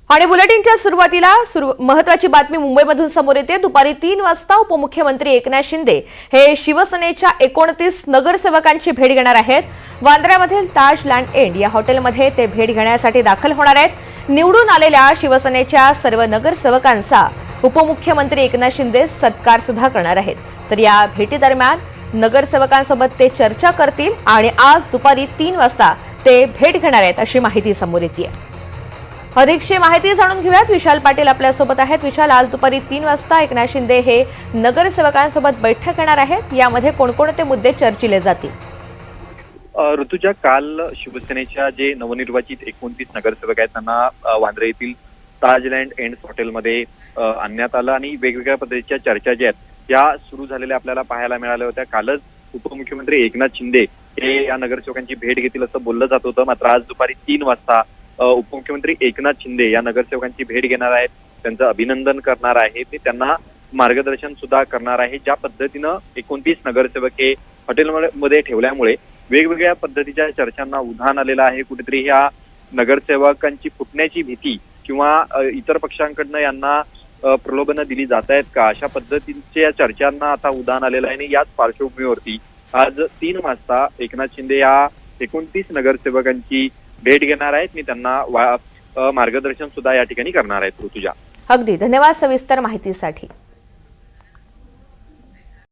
आणि बुलेटिनच्या सुरुवातीला महत्त्वाची बातमी मुंबईमधून समोर येते। दुपारी 3 वाजता उपमुख्यमंत्री एकनाथ शिंदे हे शिवसेनेच्या 29 नगरसेवकांची भेट घेणार आहेत। वांद्र्यामधील ताज लँड एंड या हॉटेलमध्ये ते भेट घेण्यासाठी दाखल होणार आहेत। निवडून आलेल्या शिवसेनेच्या सर्व नगरसेवकांचा उपमुख्यमंत्री एकनाथ शिंदे सत्कार सुद्धा करणार आहेत। तर या भेटीदरम्यान नगरसेवकांसोबत ते चर्चा करतील आणि आज दुपारी 3 वाजता ते भेट घेणार आहेत अशी माहिती समोर येते। अधिकची माहिती जाणून घेऊयात। विशाल पाटील आपल्या सोबत आहेत। विशाल, आज दुपारी 3 वाजता एकनाथ शिंदे हे नगरसेवकांसोबत बैठक घेणार आहेत। यामध्ये कोणकोणते मुद्दे चर्चिले जातील? ऋतुजा, काल शिवसेनेच्या जे नवनिर्वाचित 29 नगरसेवक आहेत त्यांना वांद्रे येथील ताज लँड एंड हॉटेलमध्ये आणण्यात आलं आणि वेगवेगळ्या पद्धतीच्या चर्चा ज्या आहेत या सुरू झालेल्या आपल्याला पाहायला मिळाल्या होत्या। कालच उपमुख्यमंत्री एकनाथ शिंदे हे या नगरसेवकांची भेट घेतील असं बोललं जात होतं, मात्र आज दुपारी 3 वाजता उपमुख्यमंत्री एकनाथ शिंदे या नगरसेवकांची भेट घेणार आहेत, त्यांचं अभिनंदन करणार आहे, ते त्यांना मार्गदर्शन सुद्धा करणार आहे। ज्या पद्धतीनं 29 नगरसेवक हे हॉटेलमध्ये ठेवल्यामुळे वेगवेगळ्या पद्धतीच्या चर्चांना उधाण आलेलं आहे। कुठेतरी ह्या नगरसेवकांची फुटण्याची भीती किंवा इतर पक्षांकडनं यांना प्रलोभनं दिली जात आहेत का, अशा पद्धतीच्या चर्चांना आता उधाण आलेलं आहे। आणि याच पार्श्वभूमीवरती आज 3 वाजता एकनाथ शिंदे या 29 नगरसेवकांची भेट घेणार आहेत आणि त्यांना मार्गदर्शन सुद्धा या ठिकाणी करणार आहेत। ऋतुजा, अगदी धन्यवाद सविस्तर माहितीसाठी।